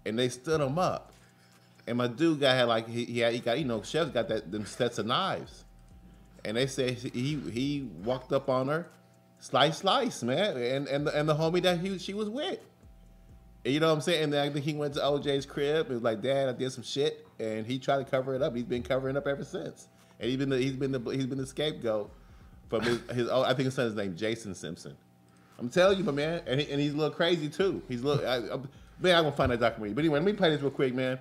and they stood him up. And my dude guy had like he got, you know, chefs got them sets of knives, and they say he walked up on her, slice, man, and the homie that she was with. And you know what I'm saying? And then I think he went to OJ's crib and was like, "Dad, I did some shit," and he tried to cover it up. He's been covering up ever since, and he's been the scapegoat from his I think his son's named Jason Simpson. I'm telling you, my man, and he's a little crazy too. He's a little I'm gonna find that documentary. But anyway, let me play this real quick, man.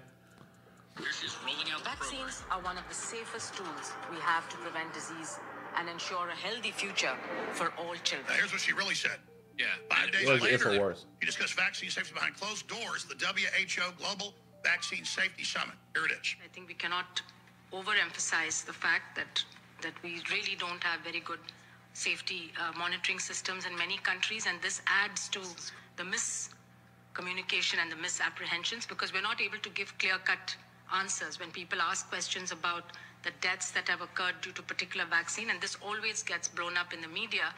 Vaccines are one of the safest tools we have to prevent disease and ensure a healthy future for all children. Now, here's what she really said. Yeah. 5 days It's later, worse. he discussed vaccine safety behind closed doors, the WHO Global Vaccine Safety Summit. Here it is. I think we cannot overemphasize the fact that we really don't have very good safety monitoring systems in many countries, and this adds to the miscommunication and the misapprehensions because we're not able to give clear-cut answers when people ask questions about the deaths that have occurred due to particular vaccine, and this always gets blown up in the media.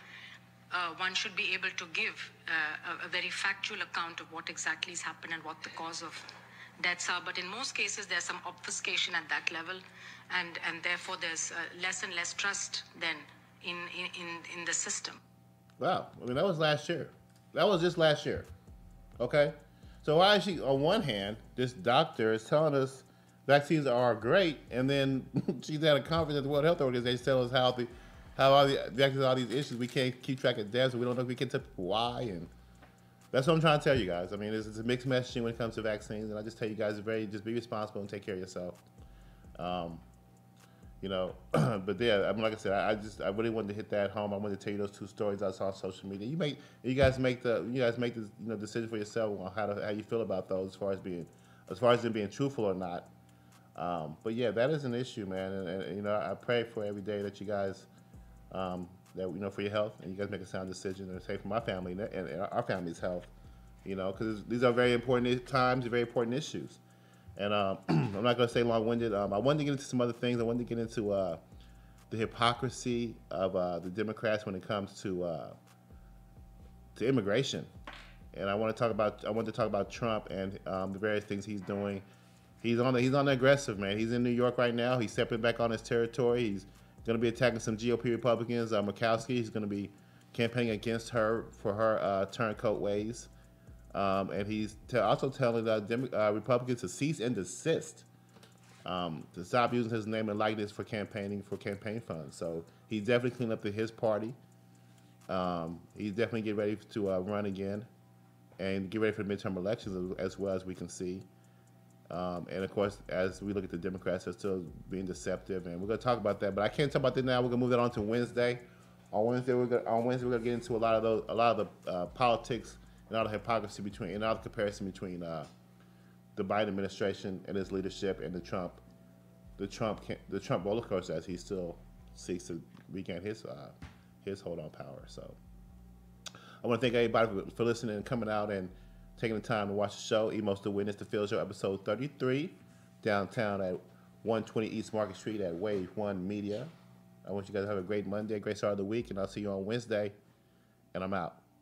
One should be able to give a very factual account of what exactly has happened and what the cause of deaths are. But in most cases, there's some obfuscation at that level, and therefore there's less and less trust then in the system. Wow, I mean that was last year. That was just last year. Okay, so why is she? On one hand, this doctor is telling us vaccines are great, and then she's at a conference at the World Health Organization telling us how all these issues we can't keep track of deaths, and we don't know if we can tell people why, and that's what I'm trying to tell you guys. I mean, it's a mixed messaging when it comes to vaccines, and I just tell you guys just be responsible and take care of yourself. You know, but yeah, I mean, like I said, I really wanted to hit that home. I wanted to tell you those two stories I saw on social media. You guys make the decision for yourself on how you feel about those as far as them being truthful or not. But yeah, that is an issue, man, and you know, I pray for every day that you guys that you know for your health and you guys make a sound decision and safe for my family and our family's health. You know, because these are very important times, very important issues. And I'm not going to stay long-winded. I wanted to get into some other things. I wanted to get into the hypocrisy of the Democrats when it comes to immigration. And I want to talk about Trump and the various things he's doing. He's on the aggressive, man. He's in New York right now. He's stepping back on his territory. He's going to be attacking some GOP Republicans. Murkowski, he's going to be campaigning against her for her turncoat ways. And he's also telling Republicans to cease and desist, to stop using his name and likeness for campaign funds. So he's definitely cleaning up his party. He's definitely getting ready to run again and get ready for the midterm elections as well as we can see. And of course, as we look at the Democrats, they're still being deceptive, and we're going to talk about that. But I can't talk about that now. We're going to move that on to Wednesday. On Wednesday, we're going to get into a lot of the politics and all the hypocrisy and all the comparison between the Biden administration and his leadership and the Trump roller coaster, as he's still seeks to regain his hold on power. So I want to thank everybody for listening and coming out and taking the time to watch the show. Emos to Witness, the Field Show, episode 33, downtown at 120 East Market Street at Wave 1 Media. I want you guys to have a great Monday, a great start of the week, and I'll see you on Wednesday. And I'm out.